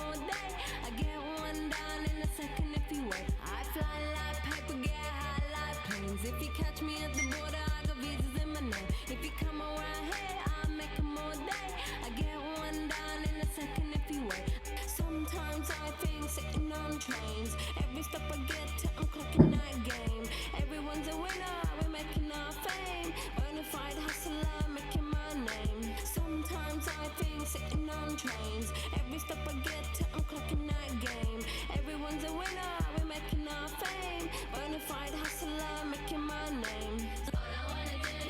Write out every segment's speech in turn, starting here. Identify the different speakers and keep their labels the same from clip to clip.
Speaker 1: all day. I get one down in a second if you wait. I fly like paper, get high like planes. If you catch me at the border, I got visas in my name. If you come around here, I'll make them all day. I get one down in a second if you wait. Sometimes I think sitting on trains. Every stop I get to, I'm clocking that game. Everyone's a winner, we're making our fame. Bonafide hustler, making my name. Sometimes I think sitting on trains. Every stop I get to, I'm clocking that game. Everyone's a winner, we're making our fame. Bonafide hustler, making my name. All I wanna do is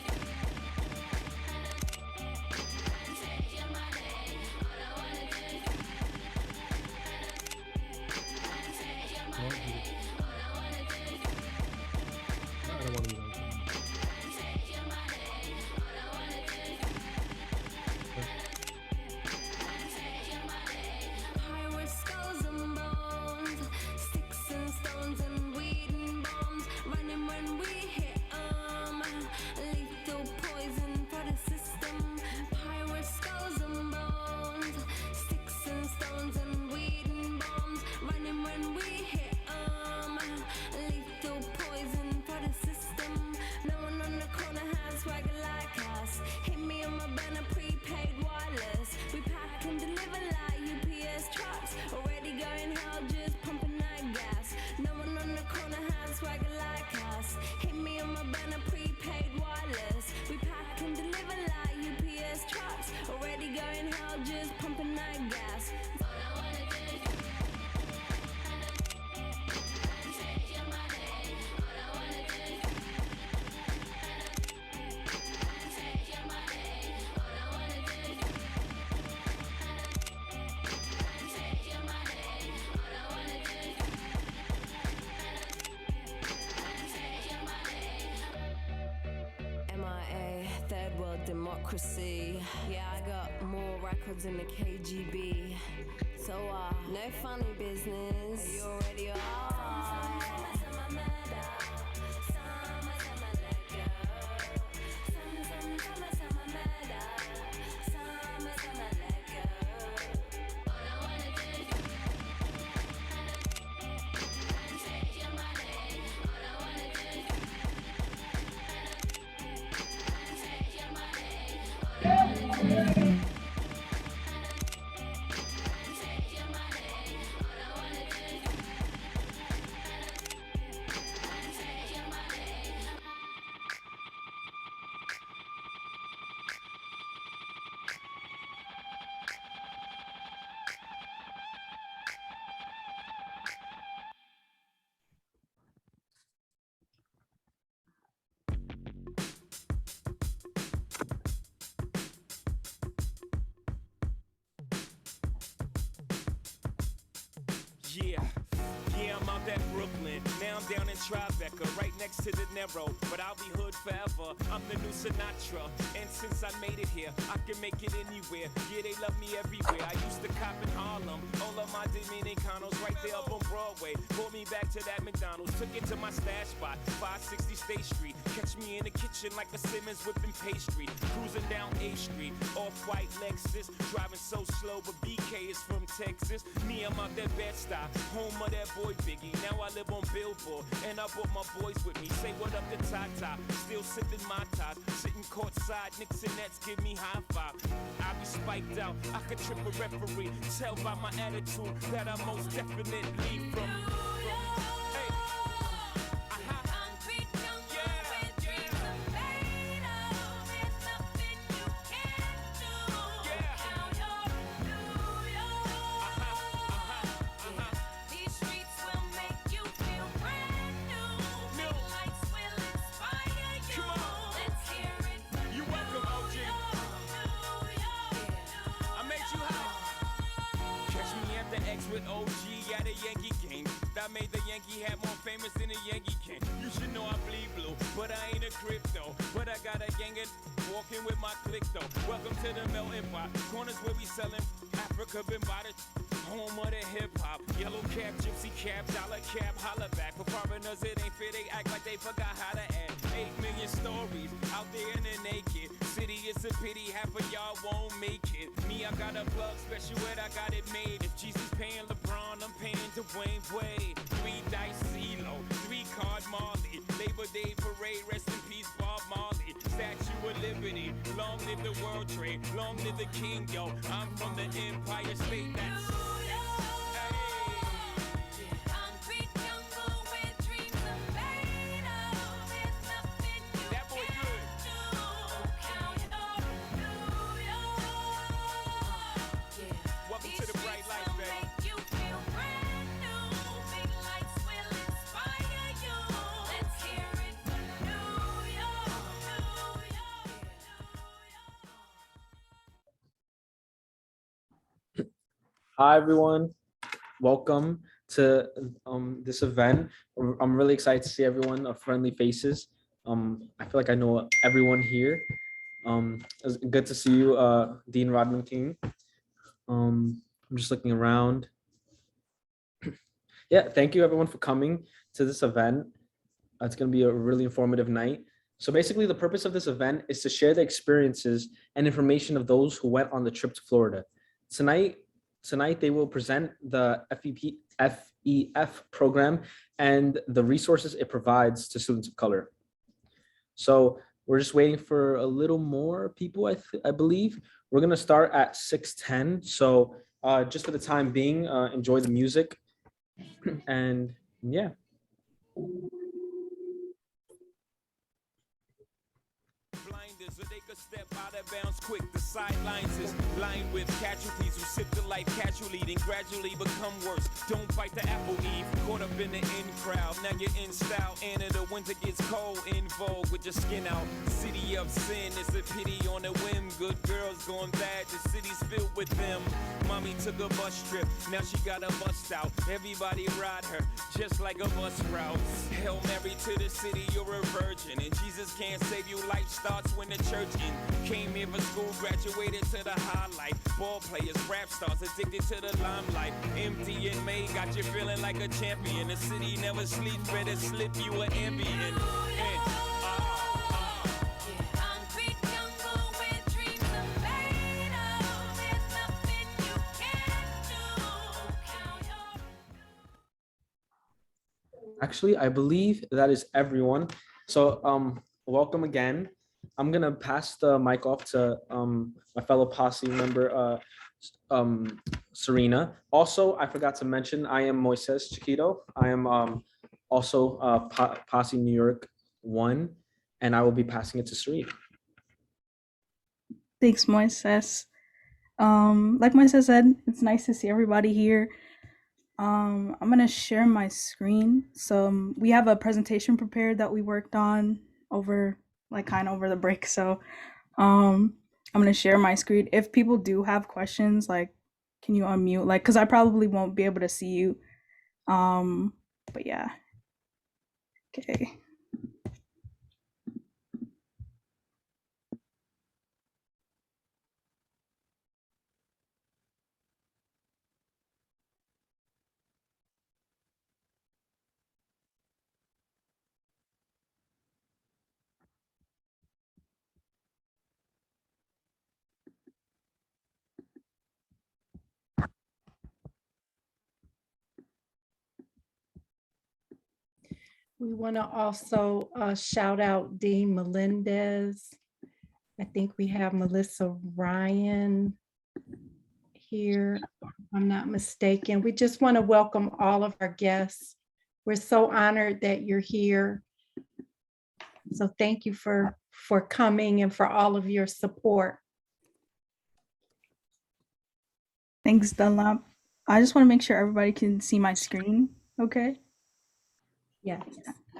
Speaker 1: take your money. All I wanna do is take your money. All I wanna do is
Speaker 2: Aramalı bir item.
Speaker 1: take your money. All I wanna do is take your money. Pirates, skulls and bones, sticks and stones and weed and bombs. Running when we hit 'em. Lethal poison for the system. Pirates, skulls and bones, sticks and stones and weed and bombs. Running when we hit 'em. Lethal poison for the system. No one on the corner has swagger like us. Hit me on my banner, prepaid wireless. We pack and deliver like UPS trucks. Already going hell, just pumping that gas. No one on the corner has swagger like us. Hit me on my banner, prepaid wireless. We pack and deliver like UPS trucks. Already going hell, just pumping that gas. All I wanna do is take your money. All I wanna do is take your money. All I wanna do is take your money. All I wanna do is take your money. MIA, third world democracy. Yeah, I got more records than the KGB. So, no funny business. You already are.
Speaker 3: Yeah, I'm out at Brooklyn. Now I'm down in Tribeca, right next to the Narrow. But I'll be hood forever. I'm the new Sinatra. And since I made it here, I can make it anywhere. Yeah, they love me everywhere. I used to cop in Harlem. All of my Dominicanos right there up on Broadway. Pulled me back to that McDonald's. Took it to my stash spot, 560 State Street. Catch me in the kitchen like a Simmons whipping pastry. Cruising down A Street, off-white Lexus. Driving so slow, but BK is from Texas. Me, I'm out that Bed-Stuy, home of that boy Biggie. Now I live on Billboard, and I brought my boys with me. Say what up to Tata, still sipping my top. Sitting courtside, Knicks and Nets give me high five. I be spiked out, I could trip a referee. Tell by my attitude that I most definitely from. With OG at a Yankee game. That made the Yankee hat more famous than a Yankee can. You should know I bleed blue, but I ain't a crypto. But I got a gang of walking with my click though. Welcome to the melting pot. Corners where we selling Africa been by the home of the hip hop. Yellow cap, gypsy cap, dollar cap, holla back. For foreigners it ain't fair, they act like they forgot how to act. 8 million stories out there in the naked city. It's a pity half of y'all won't make it. Me, I got a plug special ed, I got it made. If Jesus paid live the World Trade, long live the king, yo. I'm from the Empire State. That's
Speaker 1: Concrete jungle where dreams are made of. There's nothing you
Speaker 3: that boy good.
Speaker 1: do. Count your New York.
Speaker 3: Welcome to the bright light,
Speaker 1: Will
Speaker 3: baby.
Speaker 1: make you feel brand new. Big lights will inspire you. Let's hear it for New York, New York.
Speaker 2: Hi, everyone. Welcome to this event. I'm really excited to see everyone, friendly faces. I feel like I know everyone here. It's good to see you, Dean Rodman King. I'm just looking around. Yeah, thank you everyone for coming to this event. It's going to be a really informative night. So basically, the purpose of this event is to share the experiences and information of those who went on the trip to Florida. Tonight they will present the FEF program and the resources it provides to students of color. So we're just waiting for a little more people, I believe. We're gonna start at 6:10. So just for the time being, enjoy the music. And yeah.
Speaker 3: Blinders, so they could step out of bounds quick. The sidelines is lined with casualties who sip the life casually, then gradually become worse. Don't bite the apple, Eve. Caught up in the in crowd. Now you're in style, and in the winter gets cold. In vogue with your skin out. City of sin, it's a pity on a whim. Good girls going bad, the city's filled with them. Mommy took a bus trip, now she got a bust out. Everybody ride her, just like a bus route. Hail Mary to the city, you're a virgin. And Jesus can't save you, life starts when the church in. Came here for school, graduated to the highlight. Ball players, rap stars, addicted to the limelight. Empty in May, got you feeling like a champion. The city never sleeps, better slip you an ambient.
Speaker 1: Concrete jungle where dreams are made of. There's nothing you can't do. Count your
Speaker 2: Actually, I believe that is everyone. So welcome again. I'm gonna pass the mic off to my fellow posse member, Serena. Also, I forgot to mention, I am Moises Chiquito. I am also Posse New York 1, and I will be passing it to Serena.
Speaker 4: Thanks, Moises. Like Moises said, it's nice to see everybody here. I'm gonna share my screen. So we have a presentation prepared that we worked on over over the break. So I'm gonna share my screen. If people do have questions, can you unmute? Because I probably won't be able to see you. But yeah. Okay.
Speaker 5: We want to also shout out Dean Melendez. I think we have Melissa Ryan here, if I'm not mistaken. We just want to welcome all of our guests. We're so honored that you're here. So thank you for coming and for all of your support.
Speaker 4: Thanks, Dunlap. I just want to make sure everybody can see my screen. Okay.
Speaker 5: Yes.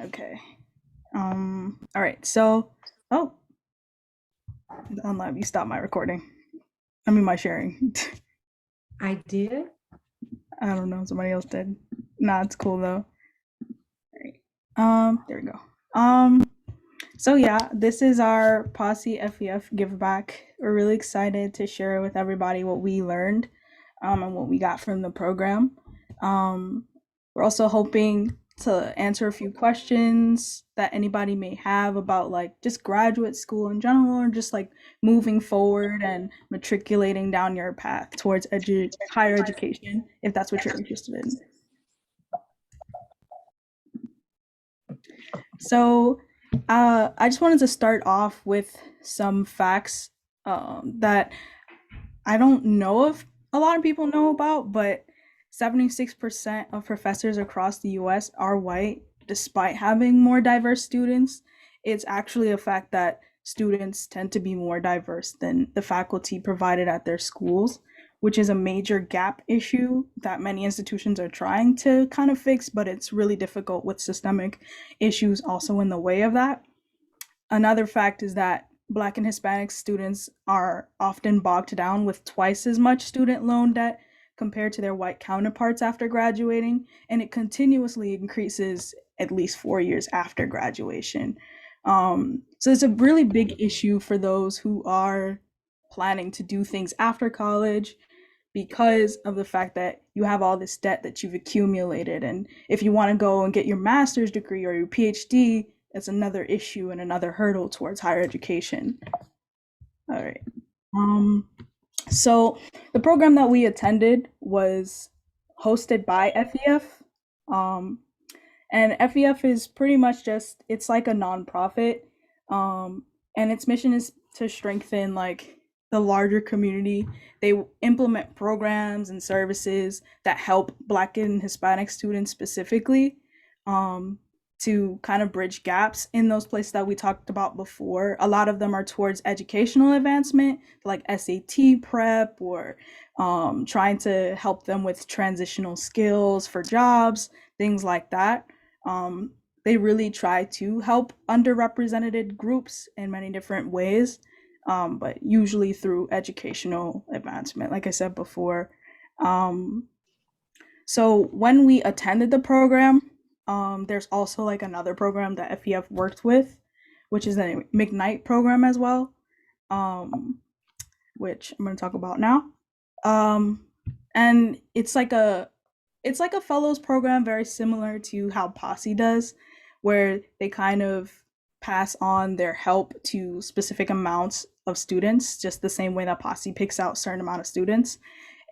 Speaker 4: Okay. All right. So, Dunlap, you stopped my recording. I mean, my sharing.
Speaker 5: I did.
Speaker 4: I don't know. Somebody else did. Nah, it's cool though. All right. There we go. So yeah, this is our Posse FEF Give Back. We're really excited to share with everybody what we learned, and what we got from the program. We're also hoping to answer a few questions that anybody may have about just graduate school in general, or just moving forward and matriculating down your path towards higher education, if that's what you're interested in. So I just wanted to start off with some facts that I don't know if a lot of people know about, but 76% of professors across the US are white, despite having more diverse students. It's actually a fact that students tend to be more diverse than the faculty provided at their schools, which is a major gap issue that many institutions are trying to kind of fix, but it's really difficult with systemic issues also in the way of that. Another fact is that Black and Hispanic students are often bogged down with twice as much student loan debt compared to their white counterparts after graduating, and it continuously increases at least 4 years after graduation. So it's a really big issue for those who are planning to do things after college because of the fact that you have all this debt that you've accumulated. And if you want to go and get your master's degree or your PhD, it's another issue and another hurdle towards higher education. All right. So the program that we attended was hosted by FEF. And FEF is pretty much just, it's like a nonprofit. And its mission is to strengthen like the larger community. They implement programs and services that help Black and Hispanic students specifically. To kind of bridge gaps in those places that we talked about before. A lot of them are towards educational advancement, like SAT prep, or trying to help them with transitional skills for jobs, things like that. They really try to help underrepresented groups in many different ways, but usually through educational advancement, like I said before. So when we attended the program, there's also like another program that FEF worked with, which is the McKnight program as well, which I'm going to talk about now. And it's like a fellows program, very similar to how Posse does, where they kind of pass on their help to specific amounts of students, just the same way that Posse picks out a certain amount of students.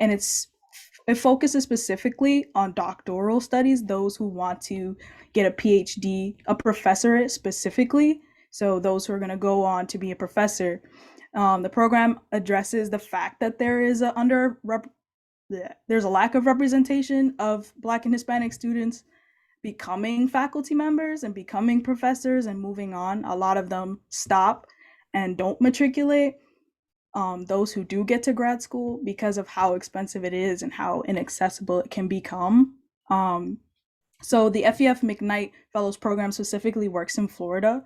Speaker 4: And it focuses specifically on doctoral studies, those who want to get a PhD, a professorate specifically. So those who are going to go on to be a professor. The program addresses the fact that there is there's a lack of representation of Black and Hispanic students becoming faculty members and becoming professors and moving on. A lot of them stop and don't matriculate. Those who do get to grad school, because of how expensive it is and how inaccessible it can become. So the FEF McKnight Fellows Program specifically works in Florida.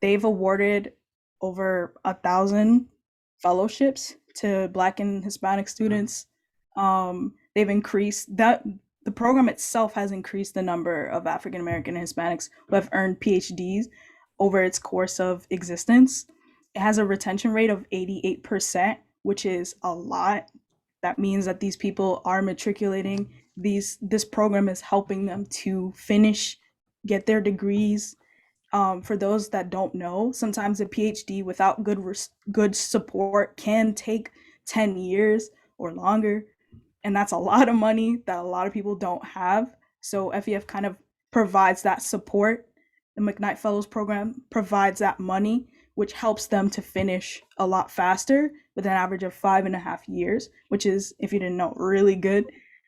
Speaker 4: They've awarded over 1,000 fellowships to Black and Hispanic students. They've increased that. The program itself has increased the number of African American and Hispanics who have earned PhDs over its course of existence. It has a retention rate of 88%, which is a lot. That means that these people are matriculating. This program is helping them to finish, get their degrees. For those that don't know, sometimes a PhD without good support can take 10 years or longer. And that's a lot of money that a lot of people don't have. So FEF kind of provides that support. The McKnight Fellows Program provides that money, which helps them to finish a lot faster with an average of 5.5 years, which is, if you didn't know, really good,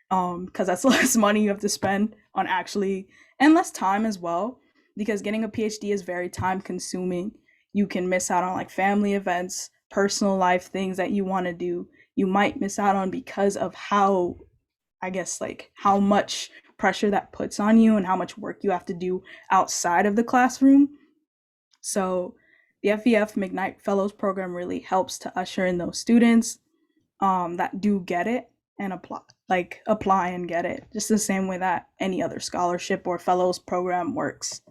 Speaker 4: because that's less money you have to spend on actually, and less time as well, because getting a PhD is very time consuming. You can miss out on like family events, personal life things that you want to do. You might miss out on because of how, I guess, like how much pressure that puts on you and how much work you have to do outside of the classroom. So the FEF McKnight Fellows Program really helps to usher in those students that do get it and apply and get it, just the same way that any other scholarship or fellows program works.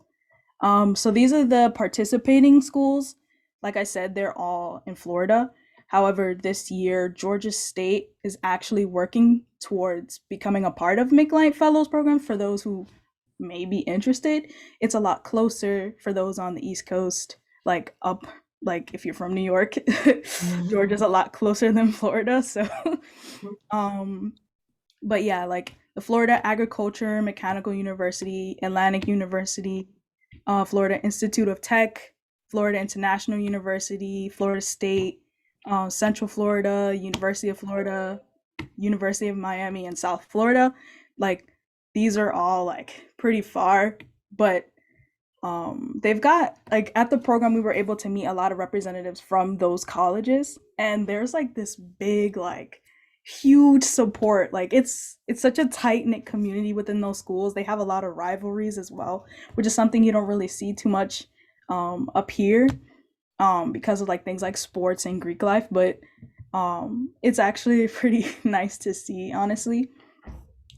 Speaker 4: So these are the participating schools. Like I said, they're all in Florida. However, this year, Georgia State is actually working towards becoming a part of McKnight Fellows Program for those who may be interested. It's a lot closer for those on the East Coast, like if you're from New York, Georgia's a lot closer than Florida. So, but yeah, like the Florida Agriculture Mechanical University, Atlantic University, Florida Institute of Tech, Florida International University, Florida State, Central Florida, University of Florida, University of Miami, and South Florida. Like these are all like pretty far, but they've got like at the program we were able to meet a lot of representatives from those colleges, and there's like this big like huge support. Like it's such a tight knit community within those schools. They have a lot of rivalries as well, which is something you don't really see too much up here because of like things like sports and Greek life, but it's actually pretty nice to see, honestly.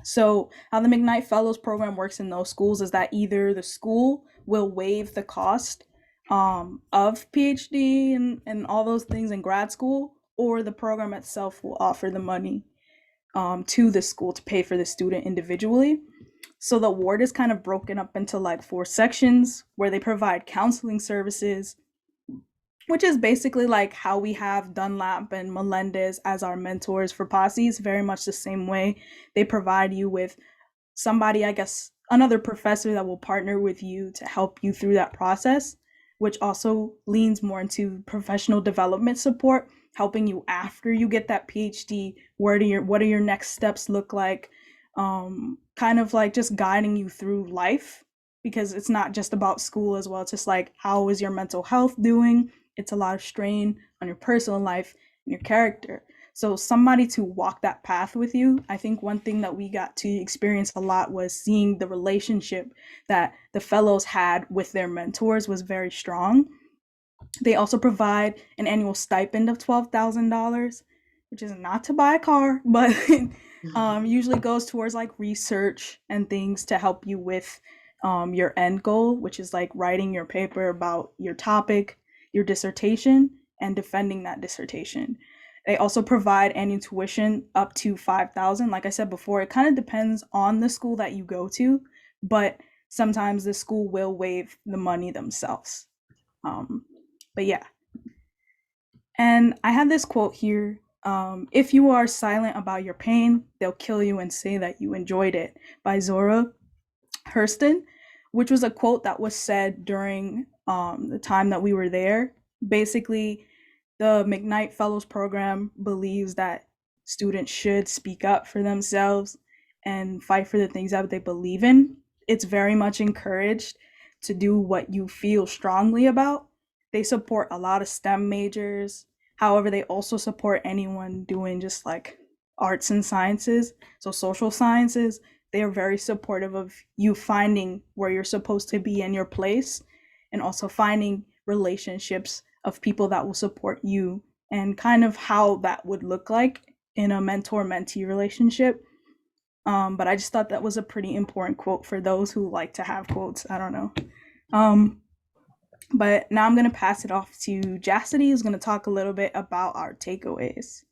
Speaker 4: So, how the McKnight Fellows program works in those schools is that either the school will waive the cost of PhD and all those things in grad school, or the program itself will offer the money to the school to pay for the student individually. So, the award is kind of broken up into like 4 sections where they provide counseling services, which is basically like how we have Dunlap and Melendez as our mentors for posses, very much the same way. They provide you with somebody, I guess, another professor that will partner with you to help you through that process, which also leans more into professional development support, helping you after you get that PhD. What do your next steps look like? Kind of like just guiding you through life, because it's not just about school as well. It's just like, how is your mental health doing? It's a lot of strain on your personal life and your character. So somebody to walk that path with you. I think one thing that we got to experience a lot was seeing the relationship that the fellows had with their mentors was very strong. They also provide an annual stipend of $12,000, which is not to buy a car, but usually goes towards like research and things to help you with your end goal, which is like writing your paper about your topic, your dissertation, and defending that dissertation. They also provide annual tuition up to $5,000. Like I said before, it kind of depends on the school that you go to, but sometimes the school will waive the money themselves. But yeah. And I have this quote here. If you are silent about your pain, they'll kill you and say that you enjoyed it, by Zora Hurston, which was a quote that was said during the time that we were there. Basically, the McKnight Fellows program believes that students should speak up for themselves and fight for the things that they believe in. It's very much encouraged to do what you feel strongly about. They support a lot of STEM majors. However, they also support anyone doing just like arts and sciences, so social sciences. They are very supportive of you finding where you're supposed to be in your place, and also finding relationships of people that will support you, and kind of how that would look like in a mentor-mentee relationship. But I just thought that was a pretty important quote for those who like to have quotes. I don't know. But now I'm going to pass it off to Jacity, who's going to talk a little bit about our takeaways.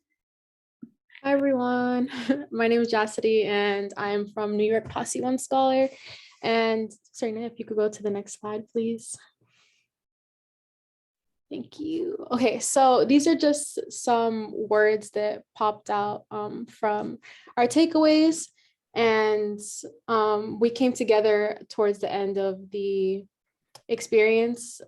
Speaker 6: Hi everyone, my name is Jacity and I'm from New York Posse One Scholar. And Serena, if you could go to the next slide, please. Thank you. Okay, so these are just some words that popped out from our takeaways. And we came together towards the end of the experience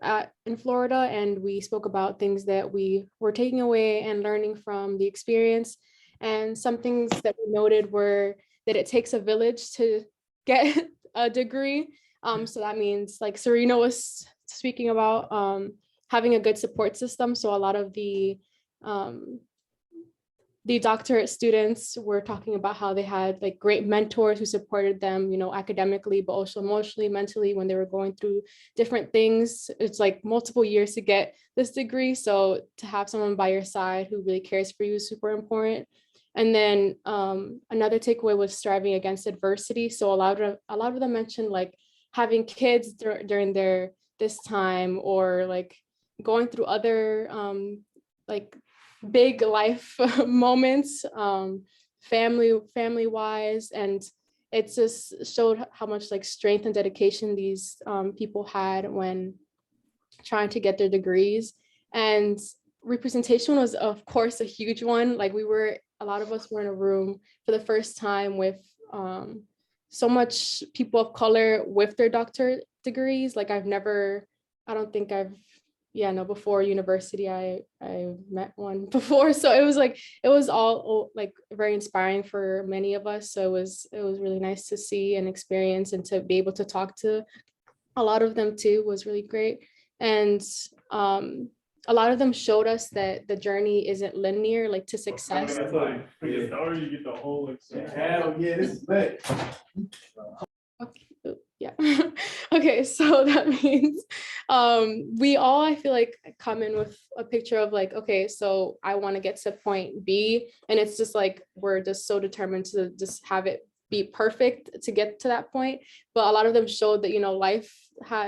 Speaker 6: in Florida, and we spoke about things that we were taking away and learning from the experience. And some things that we noted were that it takes a village to get a degree. So that means, like Serena was speaking about, having a good support system. So a lot of the doctorate students were talking about how they had like great mentors who supported them, you know, academically, but also emotionally, mentally, when they were going through different things. It's like multiple years to get this degree. So to have someone by your side who really cares for you is super important. And then another takeaway was striving against adversity. So a lot of them mentioned like having kids during this time, or like going through other like big life moments, family wise, and it just showed how much like strength and dedication these people had when trying to get their degrees. And representation was, of course, a huge one. Like a lot of us were in a room for the first time with so much people of color with their doctorate degrees. Like I don't think I've yeah, no, before university, I met one before. So it was all like very inspiring for many of us. So it was really nice to see and experience, and to be able to talk to a lot of them too was really great. And a lot of them showed us that the journey isn't linear, like to success.
Speaker 7: Hell yeah, this is lit.
Speaker 6: Okay, yeah. Okay, so that means we all, I feel like, come in with a picture of like, okay, so I want to get to point B, and it's just like we're just so determined to just have it be perfect to get to that point. But a lot of them showed that, you know, life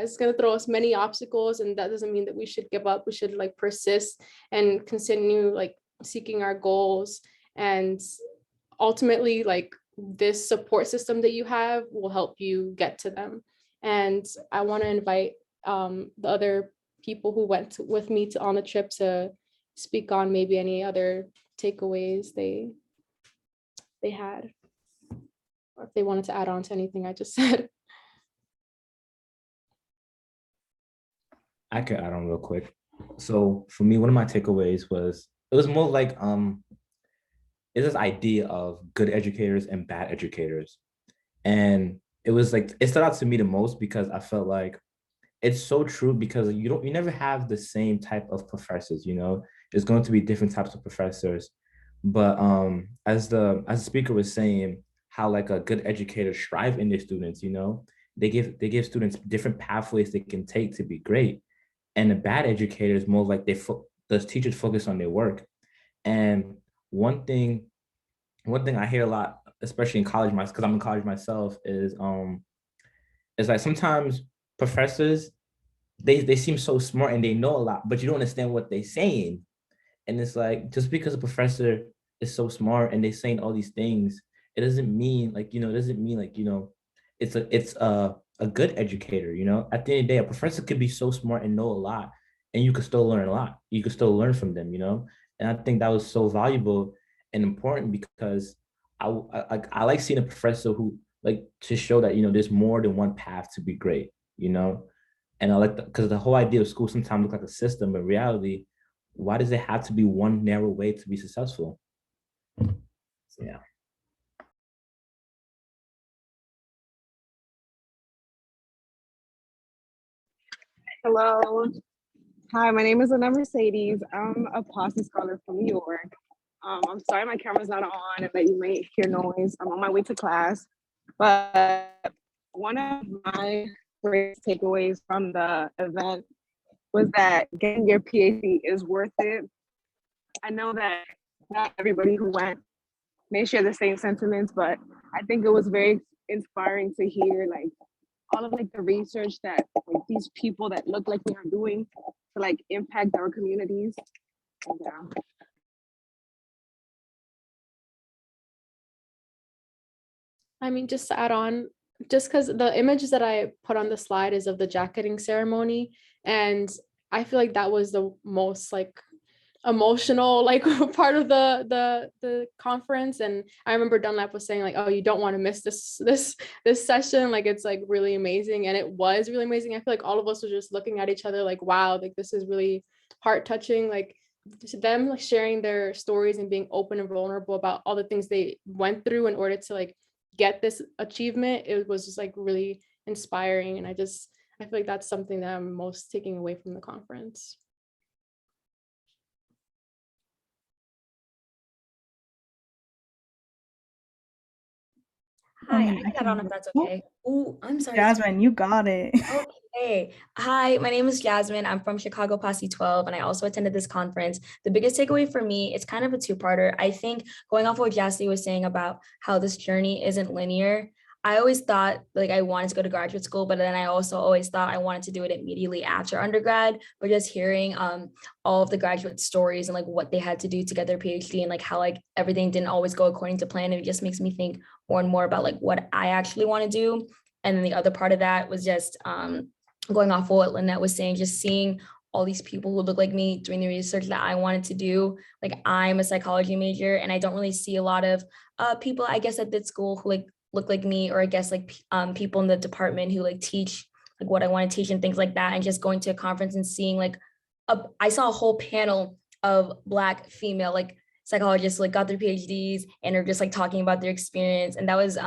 Speaker 6: is going to throw us many obstacles, and that doesn't mean that we should give up. We should like persist and continue like seeking our goals, and ultimately like this support system that you have will help you get to them. And I want to invite the other people who went with me on the trip to speak on maybe any other takeaways they had, or if they wanted to add on to anything I just said.
Speaker 8: I could add on real quick. So for me, one of my takeaways was, it was more like it's this idea of good educators and bad educators. And it was like, it stood out to me the most because I felt like it's so true, because you never have the same type of professors, you know. There's going to be different types of professors. But as the speaker was saying, how like a good educator strive in their students, you know, they give students different pathways they can take to be great. And the bad educators, more like the teachers focus on their work. And one thing I hear a lot, especially in college, because I'm in college myself, is like sometimes professors, they seem so smart and they know a lot, but you don't understand what they're saying. And it's like, just because a professor is so smart and they're saying all these things, it doesn't mean like, you know, it's a good educator, you know. At the end of the day, a professor could be so smart and know a lot, and you could still learn a lot. You could still learn from them, you know. And I think that was so valuable and important, because I like seeing a professor who like to show that, you know, there's more than one path to be great, you know. And I like because the whole idea of school sometimes looks like a system, but in reality, why does it have to be one narrow way to be successful? So yeah.
Speaker 9: Hello. Hi, my name is Anna Mercedes. I'm a Posse scholar from New York. I'm sorry my camera's not on and that you may hear noise. I'm on my way to class. But one of my greatest takeaways from the event was that getting your PhD is worth it. I know that not everybody who went may share the same sentiments, but I think it was very inspiring to hear like all of like the research that like these people that look like we are doing to like impact our communities. And,
Speaker 6: I mean, just to add on, just because the images that I put on the slide is of the jacketing ceremony, and I feel like that was the most like emotional like part of the conference. And I remember Dunlap was saying like, oh, you don't want to miss this session, like it's like really amazing. And it was really amazing. I feel like all of us were just looking at each other like, wow, like this is really heart touching. Like them like sharing their stories and being open and vulnerable about all the things they went through in order to like get this achievement. It was just like really inspiring. And I feel like that's something that I'm most taking away from the conference.
Speaker 10: Hi,
Speaker 4: mean,
Speaker 10: I
Speaker 4: I
Speaker 10: can get
Speaker 4: can
Speaker 10: on if
Speaker 4: go.
Speaker 10: that's
Speaker 4: Oh,
Speaker 10: okay. Oh, I'm sorry.
Speaker 4: Jasmine, you got it.
Speaker 10: Okay. Hi, my name is Jasmine. I'm from Chicago Posse 12, and I also attended this conference. The biggest takeaway for me, it's kind of a two-parter. I think going off what Jasty was saying about how this journey isn't linear, I always thought like I wanted to go to graduate school, but then I also always thought I wanted to do it immediately after undergrad. But just hearing all of the graduate stories and like what they had to do to get their PhD and like how like everything didn't always go according to plan, it just makes me think more and more about like what I actually want to do. And then the other part of that was just going off of what Lynette was saying, just seeing all these people who look like me doing the research that I wanted to do. Like I'm a psychology major, and I don't really see a lot of people, I guess, at that school who like look like me, or I guess like people in the department who like teach like what I want to teach and things like that. And just going to a conference and seeing like I saw a whole panel of Black female like psychologists like got their PhDs and are just like talking about their experience. And that was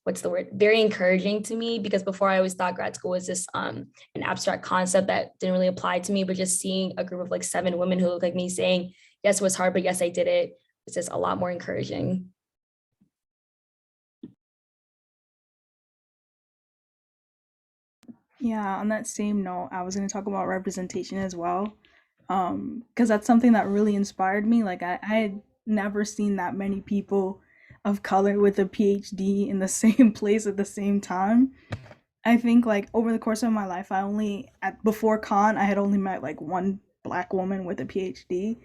Speaker 10: what's the word? Very encouraging to me, because before I always thought grad school was this an abstract concept that didn't really apply to me, but just seeing a group of like 7 women who look like me saying, yes, it was hard, but yes, I did it. It's just a lot more encouraging.
Speaker 4: Yeah, on that same note, I was going to talk about representation as well. Because that's something that really inspired me. Like I had never seen that many people of color with a PhD in the same place at the same time. I think like over the course of my life, I only before Khan, I had only met like one Black woman with a PhD.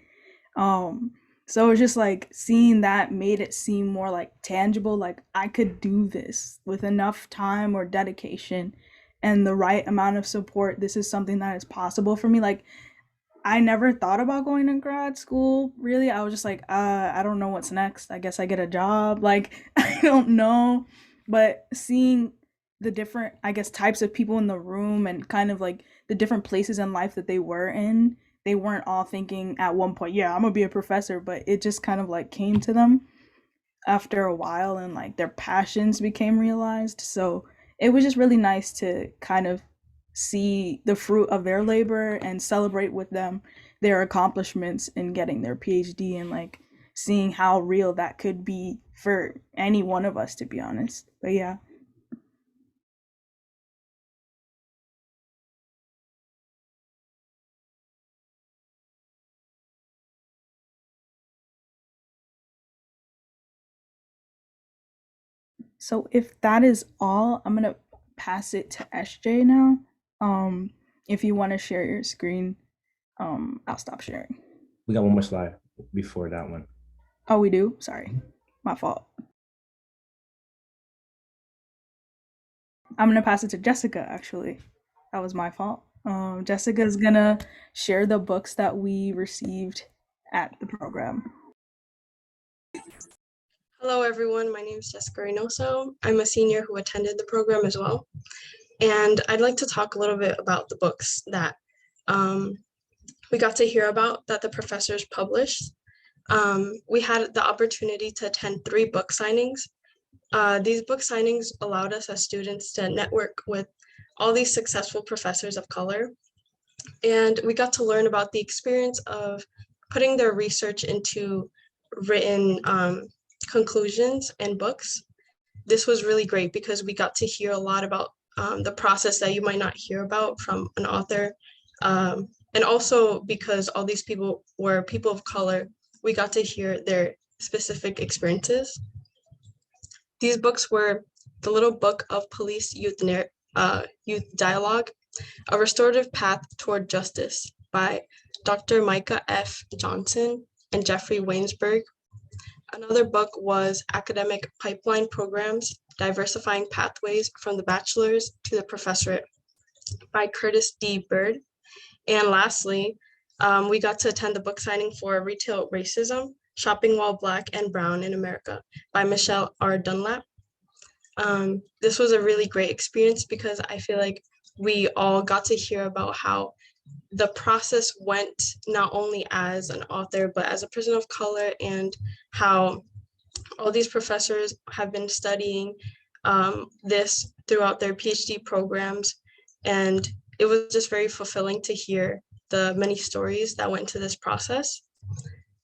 Speaker 4: So it was just like seeing that made it seem more like tangible, like I could do this with enough time or dedication and the right amount of support. This is something that is possible for me. Like I never thought about going to grad school, really. I was just like, I don't know what's next. I guess I get a job. Like, I don't know. But seeing the different, I guess, types of people in the room and kind of like the different places in life that they were in, they weren't all thinking at one point, yeah, I'm gonna be a professor, but it just kind of like came to them after a while and like their passions became realized. So it was just really nice to kind of see the fruit of their labor and celebrate with them their accomplishments in getting their PhD, and like seeing how real that could be for any one of us, to be honest. But yeah. So if that is all, I'm gonna pass it to SJ now. Um, if you want to share your screen, I'll stop sharing.
Speaker 8: We got one more slide before that one.
Speaker 4: Oh, we do? Sorry, my fault. I'm gonna pass it to Jessica, actually. That was my fault. Jessica's gonna share the books that we received at the program.
Speaker 7: Hello, everyone. My name is Jessica Reynoso. I'm a senior who attended the program as well. And I'd like to talk a little bit about the books that we got to hear about that the professors published. We had the opportunity to attend 3 book signings. These book signings allowed us as students to network with all these successful professors of color. And we got to learn about the experience of putting their research into written conclusions and books. This was really great because we got to hear a lot about the process that you might not hear about from an author. And also because all these people were people of color, we got to hear their specific experiences. These books were The Little Book of Police Youth Dialogue, A Restorative Path Toward Justice by Dr. Micah F. Johnson and Jeffrey Waynesburg. Another book was Academic Pipeline Programs, Diversifying Pathways from the Bachelor's to the Professorate by Curtis D. Bird. And lastly, we got to attend the book signing for Retail Racism, Shopping While Black and Brown in America by Michelle R. Dunlap. This was a really great experience because I feel like we all got to hear about how the process went not only as an author, but as a person of color, and how all these professors have been studying this throughout their PhD programs. And it was just very fulfilling to hear the many stories that went into this process.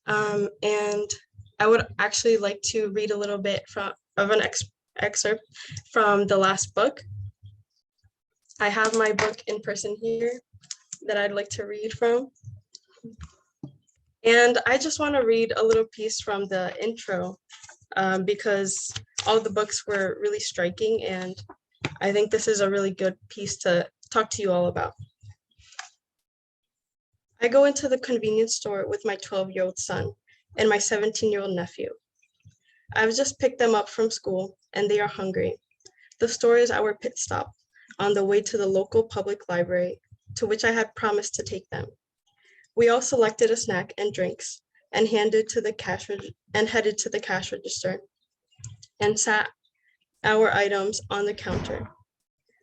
Speaker 7: And I would actually like to read a little bit of an excerpt from the last book. I have my book in person here that I'd like to read from. And I just want to read a little piece from the intro because all the books were really striking, and I think this is a really good piece to talk to you all about. I go into the convenience store with my 12-year-old son and my 17-year-old nephew. I've just picked them up from school and they are hungry. The store is our pit stop on the way to the local public library to which I had promised to take them. We all selected a snack and drinks and headed to the cash register and sat our items on the counter.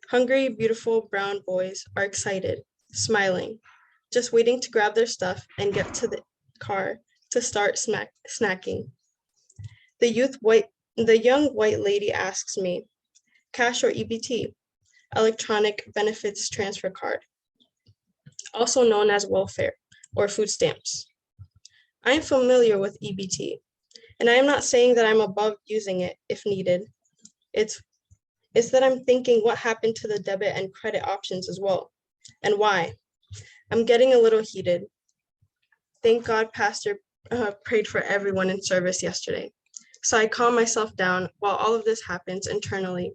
Speaker 7: Hungry, beautiful brown boys are excited, smiling, just waiting to grab their stuff and get to the car to start snacking. The young white lady asks me, cash or EBT, electronic benefits transfer card, also known as welfare or food stamps. I am familiar with EBT, and I am not saying that I'm above using it if needed. It's that I'm thinking what happened to the debit and credit options as well, and why. I'm getting a little heated. Thank God Pastor prayed for everyone in service yesterday. So I calm myself down while all of this happens internally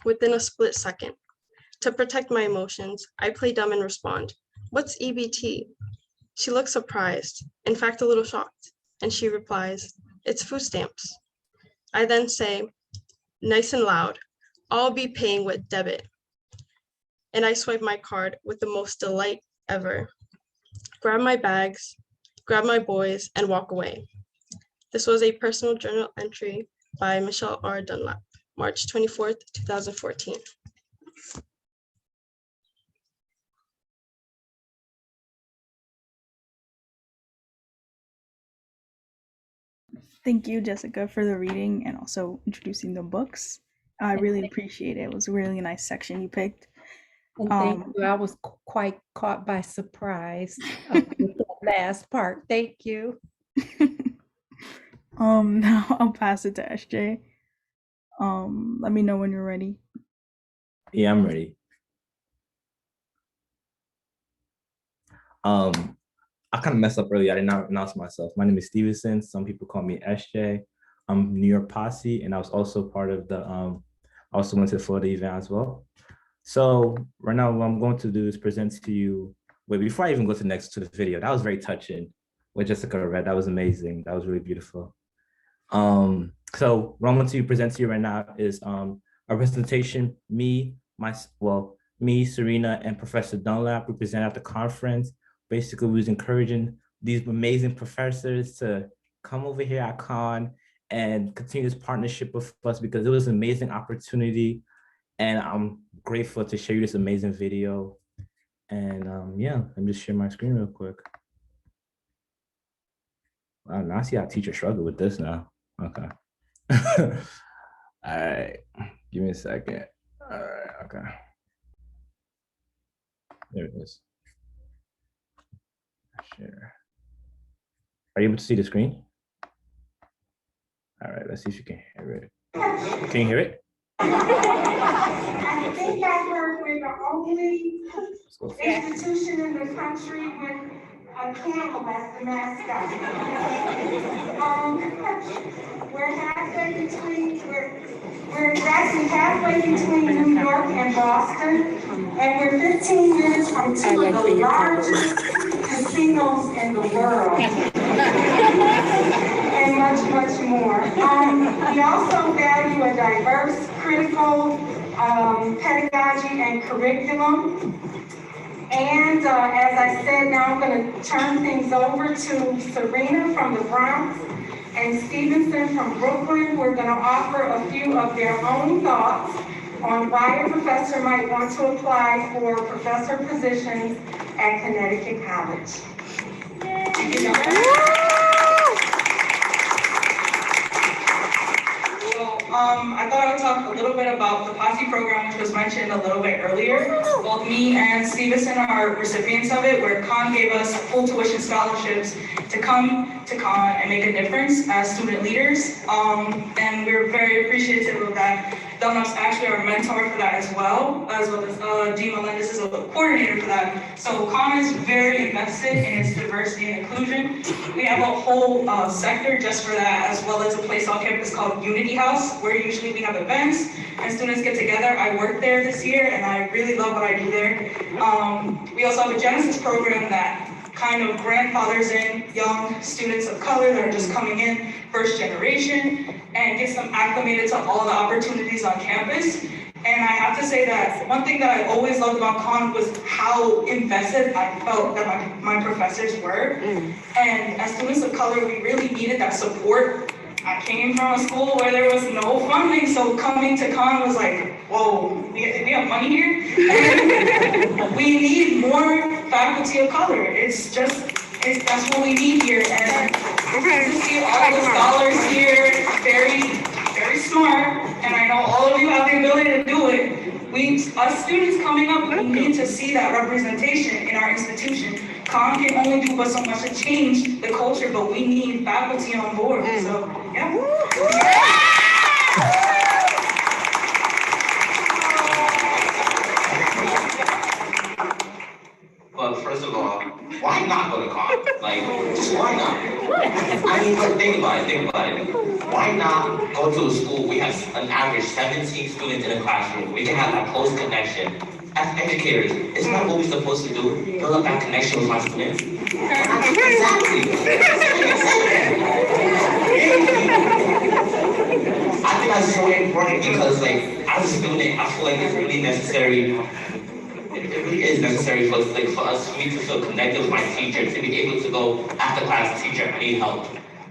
Speaker 7: within a split second. To protect my emotions, I play dumb and respond, "What's EBT?" She looks surprised, in fact, a little shocked, and she replies, "It's food stamps." I then say, nice and loud, "I'll be paying with debit." And I swipe my card with the most delight ever. Grab my bags, grab my boys, and walk away. This was a personal journal entry by Michelle R. Dunlap, March 24th, 2014.
Speaker 4: Thank you, Jessica, for the reading and also introducing the books. I really appreciate it. It was a really nice section you picked.
Speaker 5: And thank you. I was quite caught by surprise with the last part. Thank you.
Speaker 4: Now I'll pass it to SJ. Let me know when you're ready.
Speaker 8: Yeah, I'm ready. I kind of messed up earlier. I did not announce myself. My name is Stevenson. Some people call me SJ. I'm New York Posse, and I was also part of the, I also went to the Florida event as well. So right now what I'm going to do is present to you, wait, before I even go to the video, that was very touching. What Jessica read, that was amazing. That was really beautiful. So what I'm going to present to you right now is a presentation me, Serena, and Professor Dunlap we presented at the conference. Basically, we was encouraging these amazing professors to come over here at Con and continue this partnership with us because it was an amazing opportunity. And I'm grateful to share you this amazing video. And yeah, let me just share my screen real quick. Wow, now I see how teachers struggle with this now. Okay. All right, give me a second. All right, okay. There it is. Share. Are you able to see the screen? All right, let's see if you can hear it. Can you hear it?
Speaker 11: I think I heard we're the only institution in the country with a camel as the mascot. We're halfway between, we're exactly halfway between New York and Boston, and we're 15 minutes from two of the largest casinos in the world. And much, much more. We also value a diverse, critical pedagogy and curriculum. And as I said, now I'm going to turn things over to Serena from the Bronx and Stevenson from Brooklyn. We're going to offer a few of their own thoughts on why a professor might want to apply for professor positions at Connecticut College.
Speaker 12: I thought I would talk a little bit about the Posse program, which was mentioned a little bit earlier. Both me and Stevenson are recipients of it, where Con gave us full tuition scholarships to come to Con and make a difference as student leaders. And we're very appreciative of that. Dunlap's actually our mentor for that as well as Dean Melendez is a coordinator for that. So Con is very invested in its diversity and inclusion. We have a whole sector just for that, as well as a place on campus called Unity House, where usually we have events and students get together. I work there this year and I really love what I do there. We also have a Genesis program that kind of grandfathers in young students of color that are just coming in, first generation, and gets them acclimated to all the opportunities on campus. And I have to say that one thing that I always loved about Con was how invested I felt that my professors were. And as students of color, we really needed that support I came from a school where there was no funding, so coming to Con was like, whoa, we have money here? And we need more faculty of color. That's what we need here. And to see all the scholars here, very, very smart, and I know all of you have the ability to do it. Us students coming up, we need to see that representation in our institution. Con can only do but so much to change the culture, but we need faculty on board. So, yeah.
Speaker 13: But first of all, why not go to Con? Like, just why not? I mean, but think about it. Why not go to a school? We have an average 17 students in a classroom. We can have that close connection. As educators, isn't that what we're supposed to do? Build up that connection with my students? Exactly. I think that's so important because, like, as a student, I feel like it's really necessary. It really is necessary for me to feel connected with my teacher, to be able to go after class, teacher, I need help.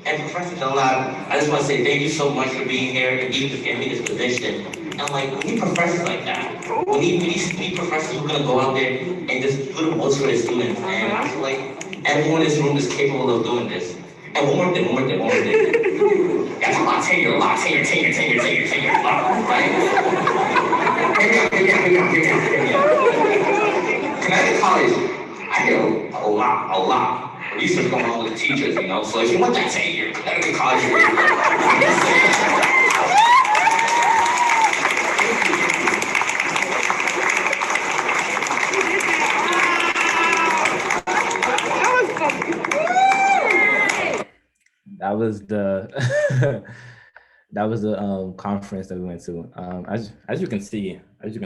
Speaker 13: And Professor Dunlap, I just want to say thank you so much for being here and even just giving me this position. And like, we need professors like that. We need professors who are gonna go out there and just do the most for their students. And I feel like everyone in this room is capable of doing this. And one more thing. Yeah, talk about tenure, a lot, tenure, right? Hear me out. Connecticut College, I hear a lot. Research going on with the teachers, you know. So if you want that tenure, Connecticut College,
Speaker 8: That was the conference that we went to. As you can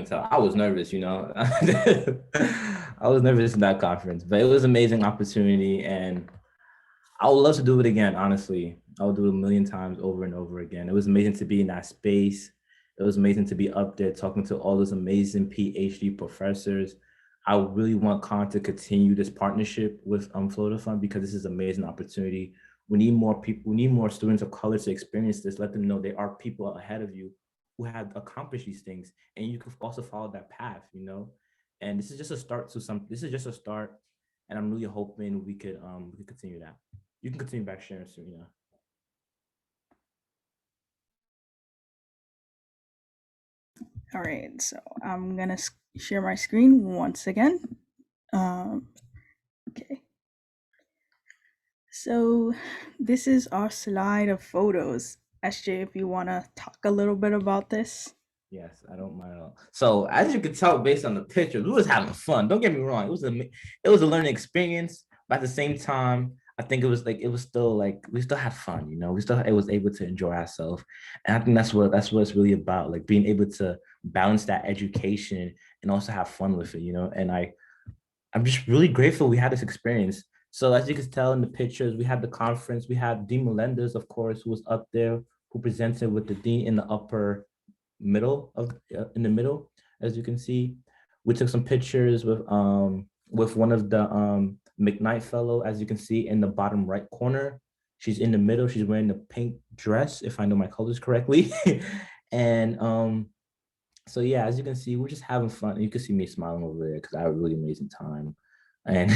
Speaker 8: tell, I was nervous, you know. I was nervous in that conference, but it was an amazing opportunity, and I would love to do it again. Honestly, I would do it a million times over and over again. It was amazing to be in that space. It was amazing to be up there talking to all those amazing PhD professors. I really want Con to continue this partnership with Florida Fund because this is an amazing opportunity. We need more people, we need more students of color to experience this. Let them know there are people ahead of you who have accomplished these things, and you can also follow that path, you know. And this is just a start to something. This is just a start, and I'm really hoping we could continue that. You can continue back sharing, Serena.
Speaker 4: All right, so I'm gonna share my screen once again. Okay. So this is our slide of photos. SJ, if you wanna talk a little bit about this.
Speaker 8: Yes, I don't mind at all. So as you can tell based on the pictures, we was having fun. Don't get me wrong. It was a learning experience, but at the same time, I think we still had fun, you know. It was able to enjoy ourselves. And I think that's what it's really about, like being able to balance that education and also have fun with it, you know. And I'm just really grateful we had this experience. So as you can tell in the pictures, we had the conference, we had Dean Melendez, of course, who was up there, who presented with the dean in the middle, as you can see. We took some pictures with one of the McKnight fellow, as you can see in the bottom right corner. She's in the middle. She's wearing the pink dress, if I know my colors correctly. And so yeah, as you can see, we're just having fun. You can see me smiling over there because I had a really amazing time. And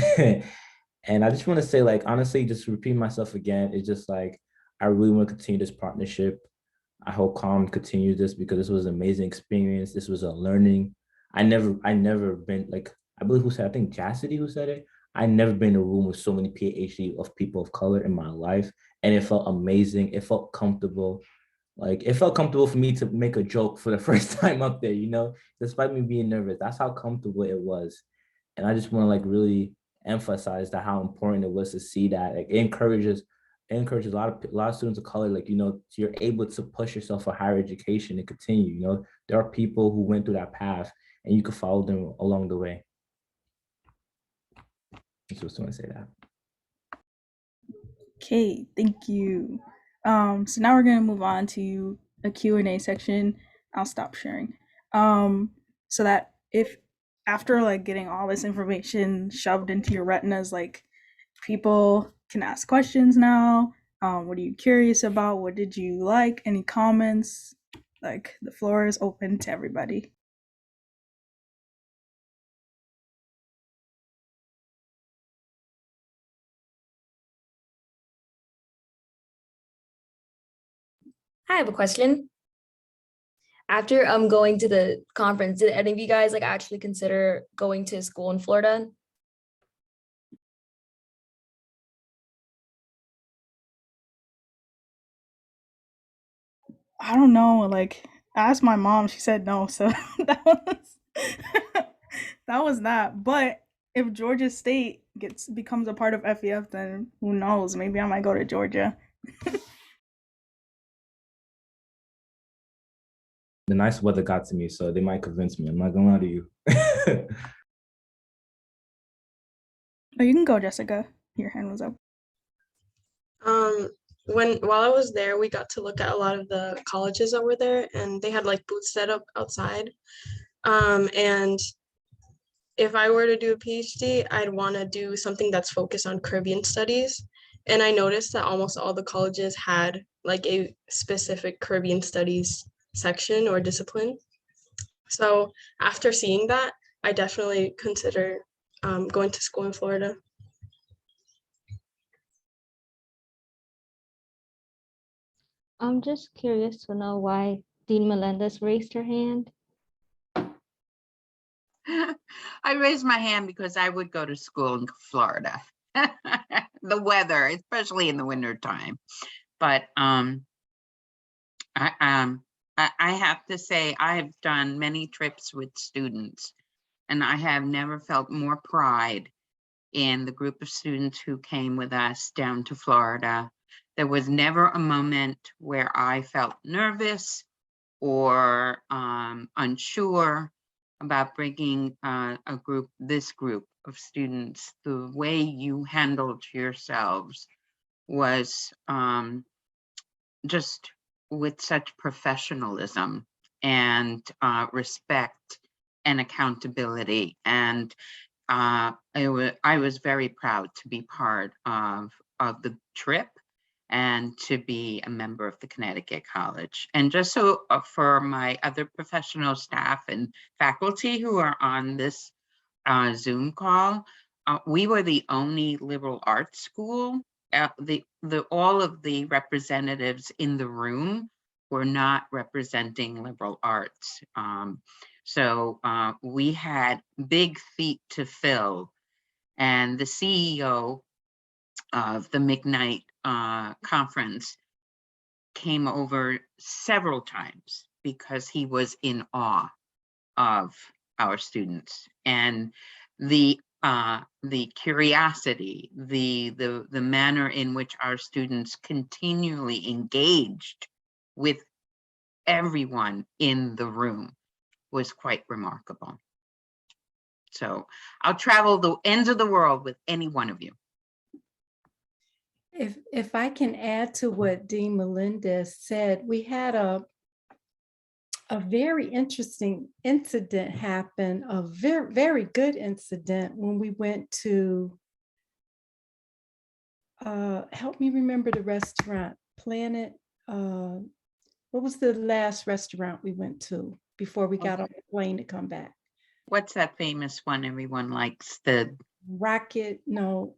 Speaker 8: and I just want to say, like, honestly, just repeating myself again, it's just like I really want to continue this partnership. I hope Con continues this because this was an amazing experience. This was a learning. I never been, like, I believe I think Chastity who said it. I never been in a room with so many PhD of people of color in my life. And it felt amazing. It felt comfortable. Like, it felt comfortable for me to make a joke for the first time up there, you know, despite me being nervous. That's how comfortable it was. And I just want to, like, really emphasize that how important it was to see that. Like, it encourages a lot of students of color, like, you know, you're able to push yourself for higher education and continue. You know, there are people who went through that path and you can follow them along the way. I just want to say that.
Speaker 4: Okay, thank you. So now we're gonna move on to a Q&A section. I'll stop sharing. So that if after like getting all this information shoved into your retinas, like, people can ask questions now. What are you curious about? What did you like? Any comments? Like, the floor is open to everybody.
Speaker 10: I have a question. After going to the conference, did any of you guys like actually consider going to school in Florida?
Speaker 4: I don't know. Like, I asked my mom. She said no. So that was that was that. But if Georgia State becomes a part of FEF, then who knows? Maybe I might go to Georgia.
Speaker 8: The nice weather got to me, so they might convince me. I'm not gonna lie to you.
Speaker 4: Oh, you can go, Jessica. Your hand was up.
Speaker 7: While I was there, we got to look at a lot of the colleges that were there, and they had like booths set up outside. And if I were to do a PhD, I'd want to do something that's focused on Caribbean studies. And I noticed that almost all the colleges had like a specific Caribbean studies section or discipline. So after seeing that, I definitely consider going to school in Florida.
Speaker 14: I'm just curious to know why Dean Melendez raised her hand.
Speaker 15: I raised my hand because I would go to school in Florida. The weather, especially in the winter time. But I have to say I've done many trips with students, and I have never felt more pride in the group of students who came with us down to Florida. There was never a moment where I felt nervous or unsure about bringing this group of students. The way you handled yourselves was just with such professionalism and respect and accountability. And I was very proud to be part of the trip and to be a member of the Connecticut College. And just so for my other professional staff and faculty who are on this Zoom call, we were the only liberal arts school. All of the representatives in the room were not representing liberal arts. So we had big feet to fill, and the CEO of the McKnight conference came over several times because he was in awe of our students, and the curiosity, the manner in which our students continually engaged with everyone in the room was quite remarkable. So I'll travel the ends of the world with any one of you.
Speaker 5: If I can add to what Dean Melendez said, we had a very interesting incident happen, a very, very good incident when we went to, help me remember the restaurant, Planet, what was the last restaurant we went to before we got on the plane to come back?
Speaker 15: What's that famous one everyone likes? The
Speaker 5: Rocket, no,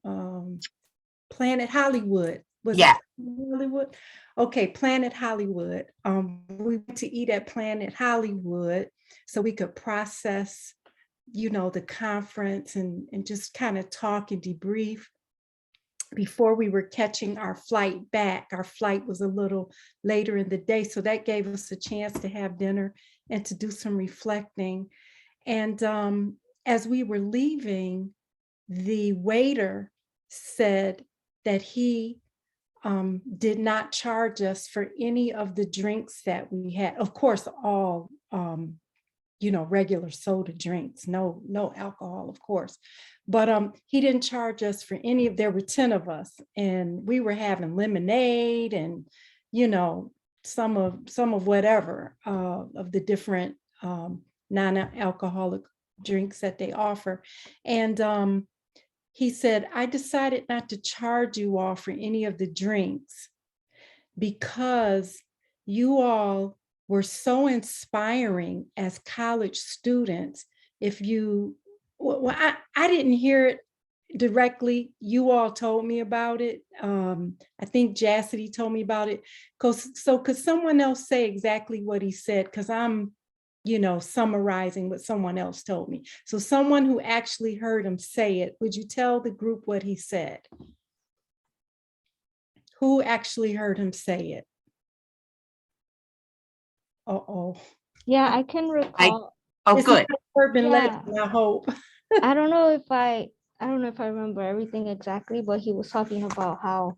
Speaker 5: Planet Hollywood. Was
Speaker 15: yeah.
Speaker 5: it Hollywood? Okay, Planet Hollywood. We went to eat at Planet Hollywood so we could process, the conference and just kind of talk and debrief before we were catching our flight back. Our flight was a little later in the day, so that gave us a chance to have dinner and to do some reflecting. And as we were leaving, the waiter said that he did not charge us for any of the drinks that we had. Of course, all regular soda drinks, no alcohol, of course. But he didn't charge us for any of. There were 10 of us, and we were having lemonade and some of whatever of the different non-alcoholic drinks that they offer. And he said, I decided not to charge you all for any of the drinks because you all were so inspiring as college students. If you, well, I didn't hear it directly. You all told me about it. I think Jassity told me about it. Could someone else say exactly what he said? Because I'm, summarizing what someone else told me. So someone who actually heard him say it, would you tell the group what he said? Who actually heard him say it? Uh-oh.
Speaker 14: Yeah, I can recall.
Speaker 5: This is
Speaker 15: good.
Speaker 5: urban
Speaker 14: Yeah.
Speaker 5: legend, I hope.
Speaker 14: I don't know if I remember everything exactly, but he was talking about how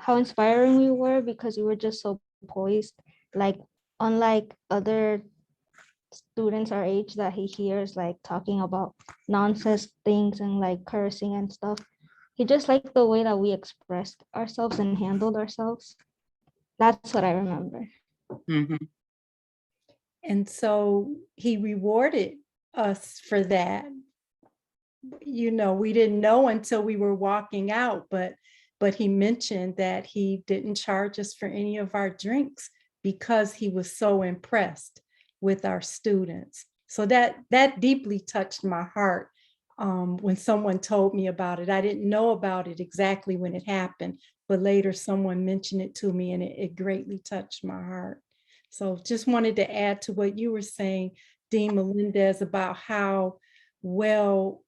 Speaker 14: inspiring we were because we were just so poised. Like, unlike other students our age that he hears like talking about nonsense things and like cursing and stuff. He just liked the way that we expressed ourselves and handled ourselves. That's what I remember.
Speaker 15: Mhm.
Speaker 5: And so he rewarded us for that. We didn't know until we were walking out, but he mentioned that he didn't charge us for any of our drinks because he was so impressed with our students. So that deeply touched my heart when someone told me about it. I didn't know about it exactly when it happened, but later someone mentioned it to me and it greatly touched my heart. So just wanted to add to what you were saying, Dean Melendez, about how well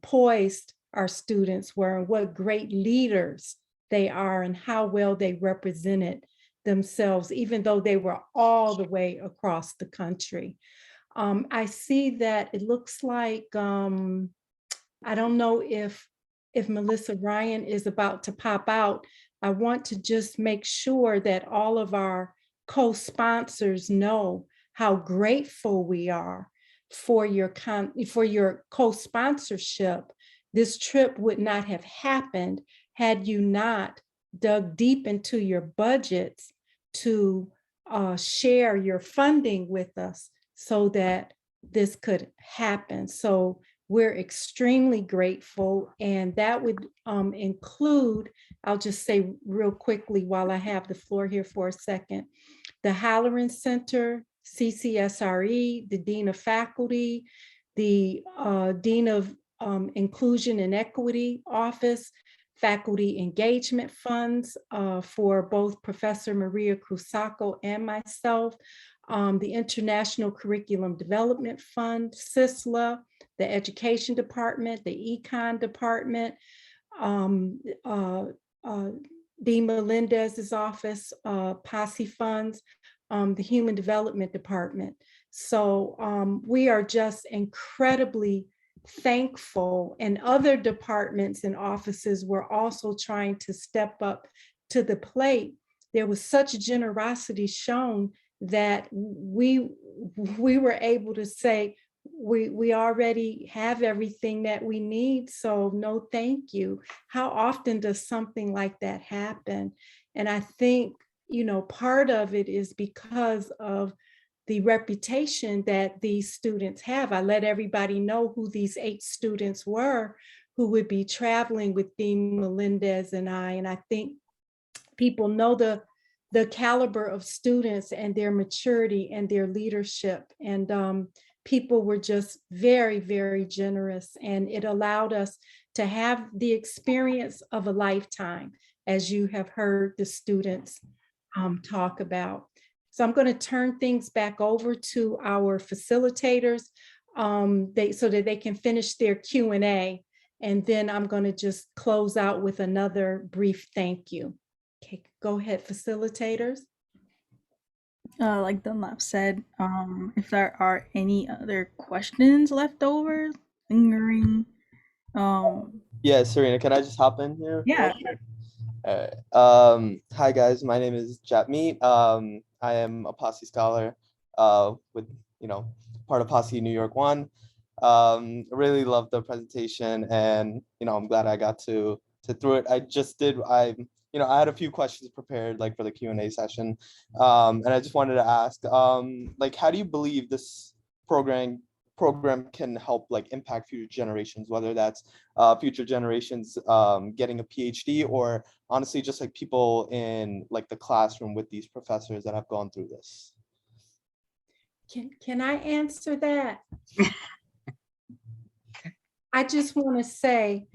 Speaker 5: poised our students were and what great leaders they are and how well they represented themselves, even though they were all the way across the country. I see that it looks like, I don't know if Melissa Ryan is about to pop out. I want to just make sure that all of our co-sponsors know how grateful we are for your co-sponsorship. This trip would not have happened had you not dug deep into your budgets to share your funding with us so that this could happen. So we're extremely grateful, and that would include, I'll just say real quickly while I have the floor here for a second, the Halloran Center, CCSRE, the Dean of Faculty, the Dean of Inclusion and Equity Office, faculty engagement funds for both Professor Maria Crusaco and myself, the International Curriculum Development Fund, CISLA, the Education Department, the Econ Department, Dean Melendez's office, Posse Funds, the Human Development Department. So we are just incredibly thankful, and other departments and offices were also trying to step up to the plate. There was such generosity shown that we were able to say, we already have everything that we need, so no thank you. How often does something like that happen? And I think, part of it is because of the reputation that these students have. I let everybody know who these 8 students were who would be traveling with Dean Melendez and I think people know the caliber of students and their maturity and their leadership. And people were just very, very generous, and it allowed us to have the experience of a lifetime, as you have heard the students talk about. So I'm going to turn things back over to our facilitators so that they can finish their Q&A, and then I'm going to just close out with another brief thank you. Okay, go ahead, facilitators.
Speaker 4: Like Dunlap said, if there are any other questions left over, lingering,
Speaker 16: Yeah, Serena, can I just hop in here?
Speaker 4: Yeah.
Speaker 16: Hi guys, my name is Japmeet. I am a Posse scholar with, part of Posse New York One. I really loved the presentation, and, I'm glad I got to through it. I had a few questions prepared for the Q&A session. And I just wanted to ask, how do you believe this program program can help like impact future generations, whether that's future generations getting a PhD, or honestly just like people in like the classroom with these professors that have gone through this.
Speaker 5: Can I answer that? I just want to say,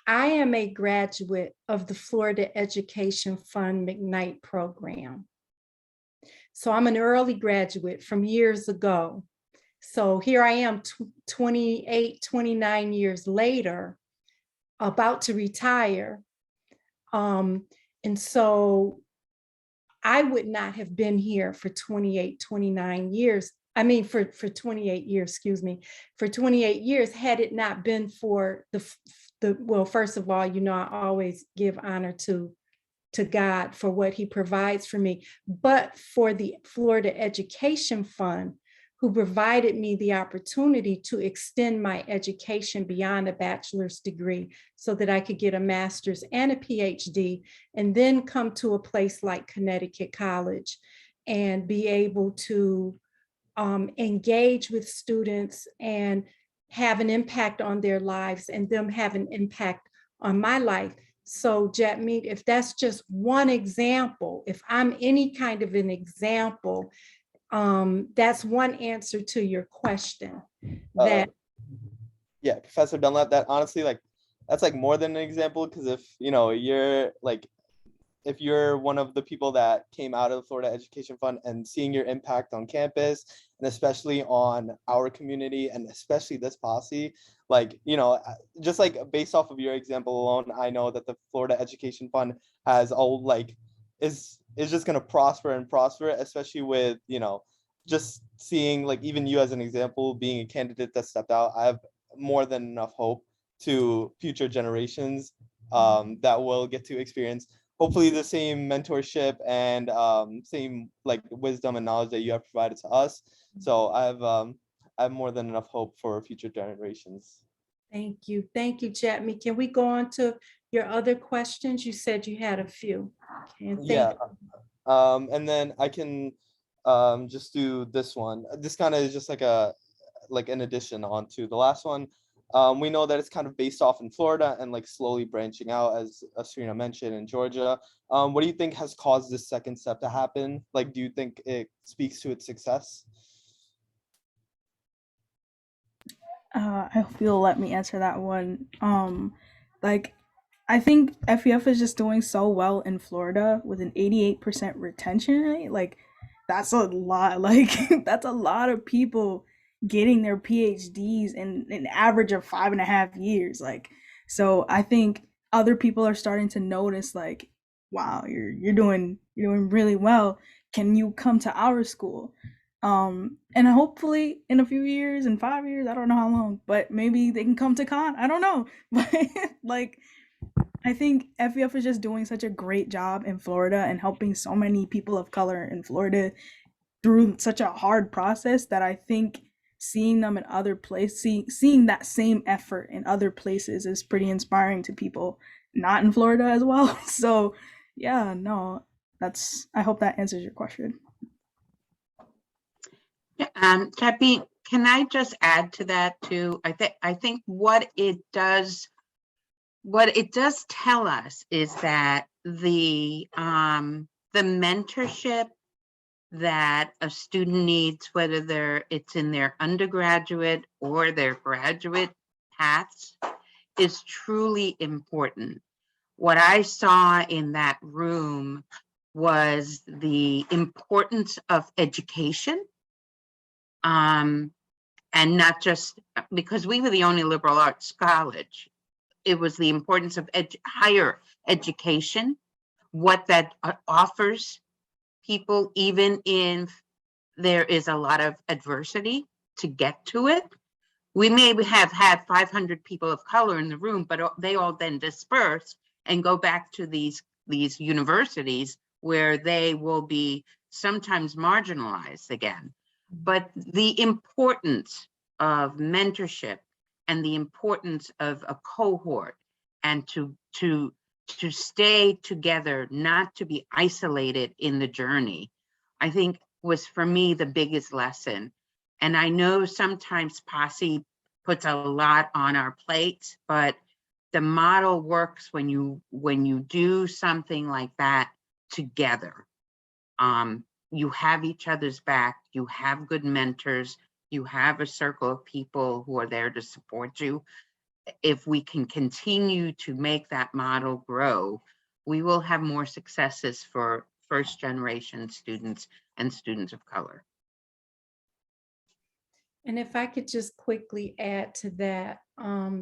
Speaker 5: I am a graduate of the Florida Education Fund McKnight program. So I'm an early graduate from years ago. So here I am 28, 29 years later, about to retire. And so I would not have been here for 28, 29 years. I mean, for 28 years, excuse me, for 28 years, had it not been for well, first of all, you know, I always give honor to God for what he provides for me, but for the Florida Education Fund, who provided me the opportunity to extend my education beyond a bachelor's degree so that I could get a master's and a PhD, and then come to a place like Connecticut College and be able to engage with students and have an impact on their lives, and them have an impact on my life. So Jatmeet, if that's just one example, if I'm any kind of an example, that's one answer to your question. That
Speaker 16: Yeah, Professor Dunlap, that honestly, like, that's like more than an example, because if, you know, you're like, if you're one of the people that came out of the Florida Education Fund and seeing your impact on campus, and especially on our community, and especially this posse, like, you know, just like based off of your example alone, I know that the Florida Education Fund has all like, is just going to prosper and prosper, especially with, you know, just seeing like even you as an example, being a candidate that stepped out. I have more than enough hope to future generations that will get to experience hopefully the same mentorship and same like wisdom and knowledge that you have provided to us. So I have more than enough hope for future generations.
Speaker 5: Thank you, Jatmeet. Can we go on to your other questions? You said you had a few. Okay,
Speaker 16: Yeah, and then I can just do this one. This kind of is just like an addition onto the last one. We know that it's kind of based off in Florida and like slowly branching out, as Serena mentioned, in Georgia. What do you think has caused this second step to happen? Like, do you think it speaks to its success?
Speaker 4: I hope you'll let me answer that one. Like, I think FEF is just doing so well in Florida with an 88% retention rate. Like, that's a lot. Like, that's a lot of people getting their PhDs in an average of 5.5 years. Like, so I think other people are starting to notice, like, wow, you're doing really well. Can you come to our school? And hopefully in a few years, in 5 years, I don't know how long, but maybe they can come to Con. I don't know. But like, I think FEF is just doing such a great job in Florida and helping so many people of color in Florida through such a hard process, that I think seeing them in other places, seeing that same effort in other places is pretty inspiring to people not in Florida as well. So yeah, no, I hope that answers your question.
Speaker 15: Jatmeet, can I just add to that too? I think what it does tell us is that the mentorship that a student needs, whether it's in their undergraduate or their graduate paths, is truly important. What I saw in that room was the importance of education. And not just because we were the only liberal arts college, it was the importance of higher education, what that offers people, even if there is a lot of adversity to get to it. We may have had 500 people of color in the room, but they all then disperse and go back to these universities where they will be sometimes marginalized again. But the importance of mentorship and the importance of a cohort, and to stay together, not to be isolated in the journey, I think was for me the biggest lesson. And I know sometimes Posse puts a lot on our plates, but the model works when you do something like that together. You have each other's back, you have good mentors, you have a circle of people who are there to support you. If we can continue to make that model grow, we will have more successes for first generation students and students of color.
Speaker 5: And if I could just quickly add to that,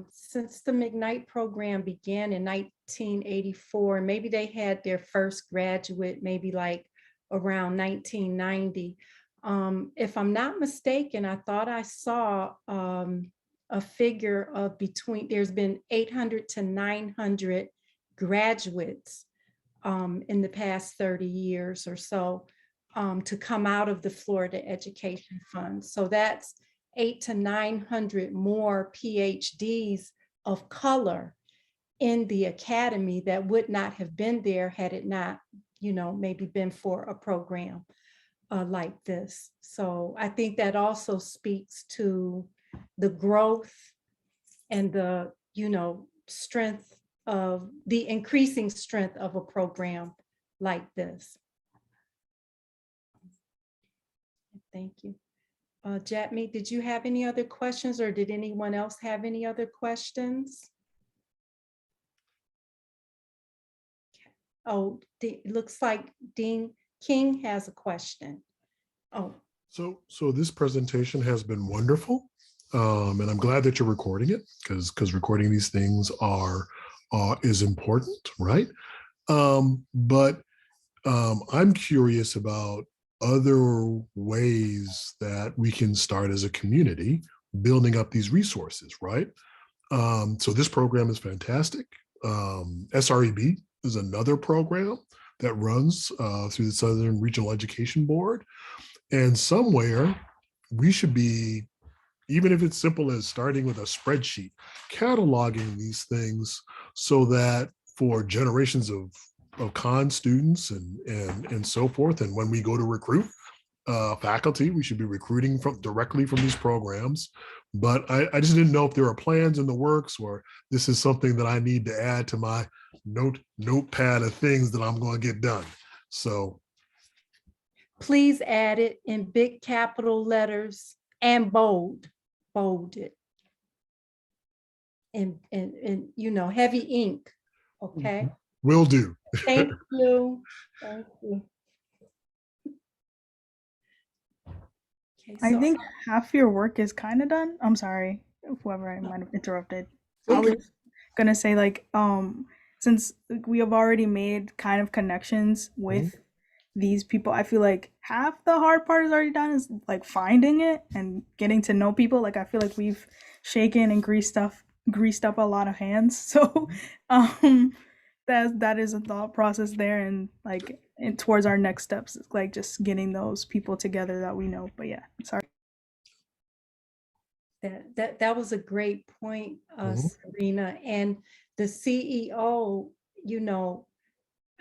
Speaker 5: since the McKnight program began in 1984, maybe they had their first graduate maybe like around 1990. If I'm not mistaken, I thought I saw a figure of there's been 800 to 900 graduates in the past 30 years or so to come out of the Florida Education Fund. So that's 800 to 900 more PhDs of color in the academy that would not have been there had it not, maybe been for a program like this. So I think that also speaks to the growth and the, strength of the increasing strength of a program like this. Thank you. Jatmeet, did you have any other questions, or did anyone else have any other questions? Oh, it looks like Dean King has a question. Oh.
Speaker 17: So this presentation has been wonderful. And I'm glad that you're recording it because recording these things is important, right? But I'm curious about other ways that we can start as a community building up these resources, right? So this program is fantastic. SREB is another program that runs through the Southern Regional Education Board. And somewhere we should be, even if it's simple as starting with a spreadsheet, cataloging these things so that for generations of con students and so forth, and when we go to recruit faculty, we should be recruiting directly from these programs. But I just didn't know if there are plans in the works, or this is something that I need to add to my notepad of things that I'm going to get done. So
Speaker 5: please add it in big capital letters and bold it. And heavy ink. Okay.
Speaker 17: Will do.
Speaker 5: Thank you. Thank you. Okay,
Speaker 4: I think half your work is kind of done. I'm sorry, whoever I might have interrupted. I was gonna say, like, since we have already made kind of connections with these people, I feel like half the hard part is already done, is like finding it and getting to know people. Like, I feel like we've shaken and greased up a lot of hands. So that is a thought process there, and like towards our next steps, like just getting those people together that we know. But yeah, sorry.
Speaker 5: That was a great point, Serena. And the CEO,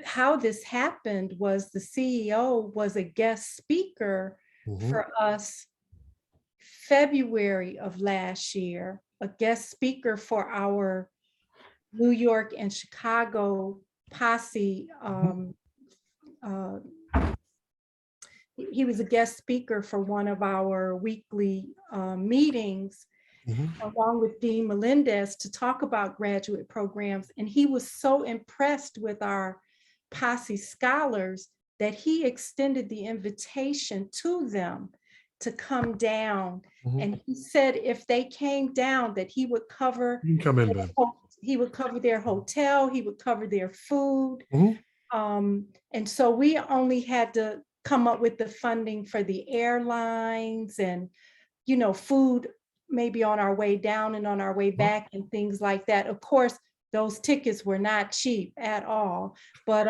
Speaker 5: how this happened was the CEO was a guest speaker for us February of last year, a guest speaker for our New York and Chicago Posse. He was a guest speaker for one of our weekly meetings, along with Dean Melendez, to talk about graduate programs. And he was so impressed with our Posse scholars that he extended the invitation to them to come down. And he said if they came down, that he would cover he would cover their hotel, he would cover their food. And so we only had to come up with the funding for the airlines and, food maybe on our way down and on our way back and things like that. Of course, those tickets were not cheap at all, but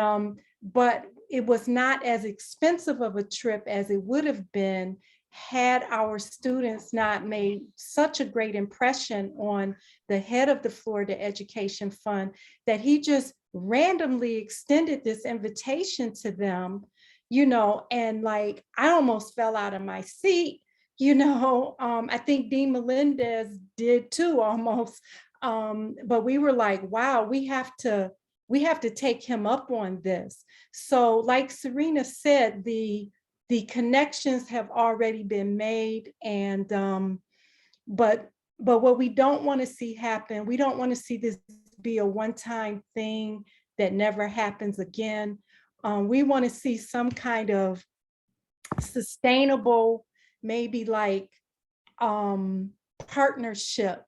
Speaker 5: it was not as expensive of a trip as it would have been had our students not made such a great impression on the head of the Florida Education Fund that he just randomly extended this invitation to them, and like I almost fell out of my seat, I think Dean Melendez did too almost. But we were like, wow, we have to take him up on this. So like Serena said, the connections have already been made, and but what we don't want to see happen, we don't want to see this be a one-time thing that never happens again. We want to see some kind of sustainable, maybe like partnership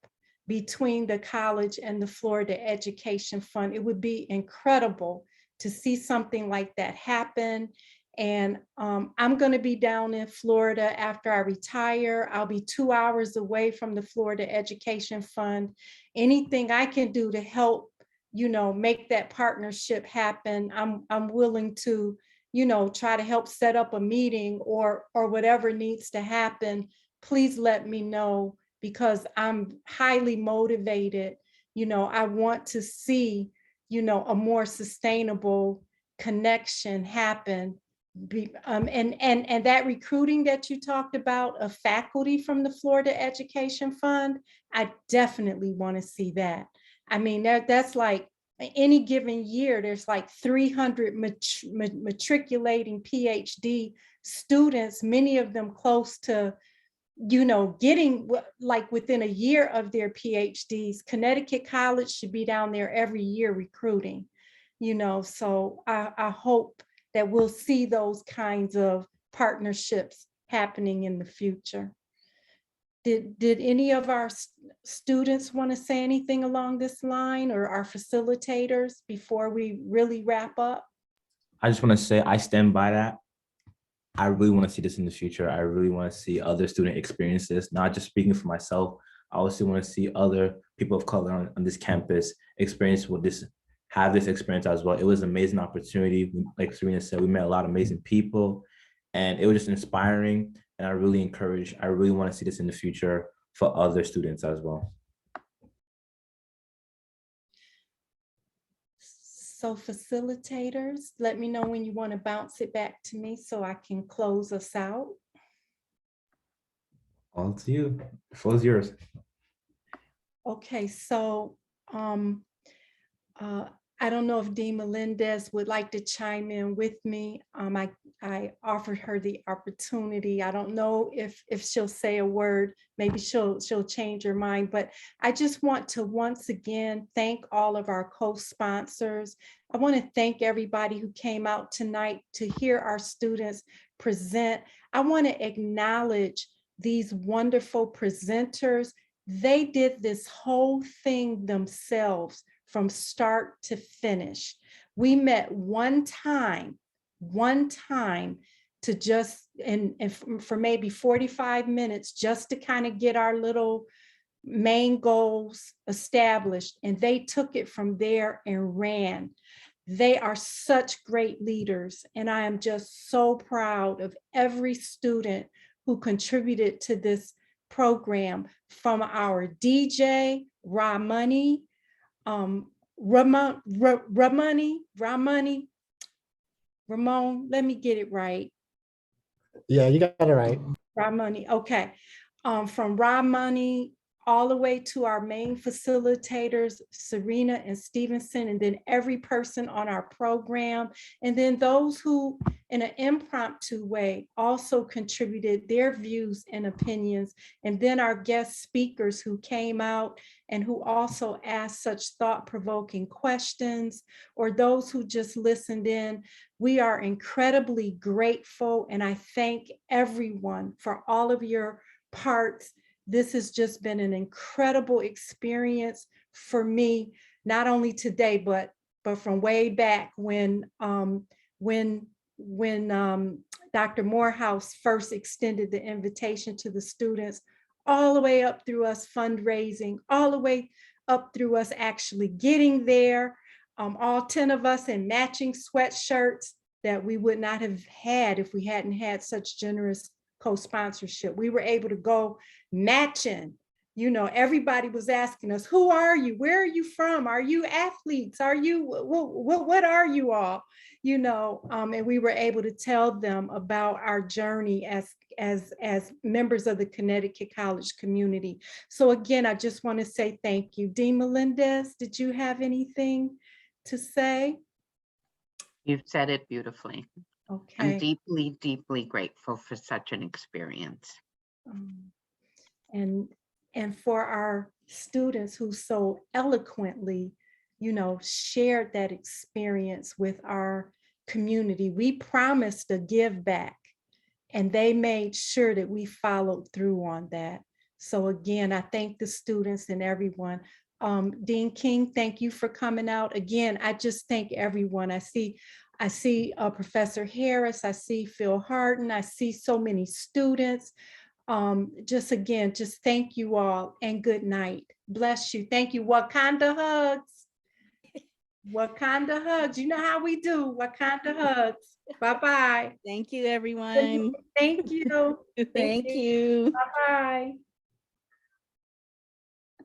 Speaker 5: between the college and the Florida Education Fund. It would be incredible to see something like that happen. And I'm going to be down in Florida after I retire. I'll be 2 hours away from the Florida Education Fund. Anything I can do to help, make that partnership happen, I'm willing to, try to help set up a meeting or whatever needs to happen. Please let me know, because I'm highly motivated. I want to see, a more sustainable connection happen. And that recruiting that you talked about of faculty from the Florida Education Fund, I definitely want to see that. I mean, that's like any given year, there's like 300 matriculating PhD students, many of them close to, getting like within a year of their PhDs. Connecticut College should be down there every year recruiting, so I hope that we'll see those kinds of partnerships happening in the future. Did any of our students want to say anything along this line, or our facilitators, before we really wrap up?
Speaker 8: I just want to say I stand by that. I really want to see this in the future. I really want to see other student experiences, not just speaking for myself. I also want to see other people of color on this campus experience what this, have this experience as well. It was an amazing opportunity. Like Serena said, we met a lot of amazing people, and it was just inspiring. And I really want to see this in the future for other students as well.
Speaker 5: So facilitators, let me know when you want to bounce it back to me so I can close us out.
Speaker 8: All to you. The floor is yours.
Speaker 5: Okay, so I don't know if Dean Melendez would like to chime in with me. I offered her the opportunity. I don't know if she'll say a word. Maybe she'll change her mind. But I just want to once again thank all of our co-sponsors. I want to thank everybody who came out tonight to hear our students present. I want to acknowledge these wonderful presenters. They did this whole thing themselves from start to finish. We met one time to just, and for maybe 45 minutes, just to kind of get our little main goals established. And they took it from there and ran. They are such great leaders. And I am just so proud of every student who contributed to this program, from our DJ, Ramani, Ramon, let me get it right.
Speaker 18: Yeah, you got it right.
Speaker 5: Ramani, okay. From Ramani all the way to our main facilitators, Serena and Stevenson, and then every person on our program, and then those who in an impromptu way also contributed their views and opinions, and then our guest speakers who came out and who also asked such thought-provoking questions, or those who just listened in. We are incredibly grateful, and I thank everyone for all of your parts. This has just been an incredible experience for me, not only today, but from way back when Dr. Morehouse first extended the invitation to the students, all the way up through us fundraising, all the way up through us actually getting there, all 10 of us in matching sweatshirts that we would not have had if we hadn't had such generous co-sponsorship. We were able to go matching. Everybody was asking us, who are you? Where are you from? Are you athletes? Are you, what are you all? And we were able to tell them about our journey as members of the Connecticut College community. So again, I just want to say thank you. Dean Melendez, did you have anything to say?
Speaker 15: You've said it beautifully.
Speaker 5: Okay.
Speaker 15: I'm deeply, deeply grateful for such an experience.
Speaker 5: And for our students who so eloquently, shared that experience with our community. We promised to give back, and they made sure that we followed through on that. So again, I thank the students and everyone. Dean King, thank you for coming out. Again, I just thank everyone. I see Professor Harris, I see Phil Harden, I see so many students. Just thank you all and good night. Bless you. Thank you. Wakanda hugs. Wakanda hugs. You know how we do. Wakanda hugs. Bye-bye.
Speaker 19: Thank you, everyone.
Speaker 5: Thank you.
Speaker 19: Thank you.
Speaker 5: Bye-bye.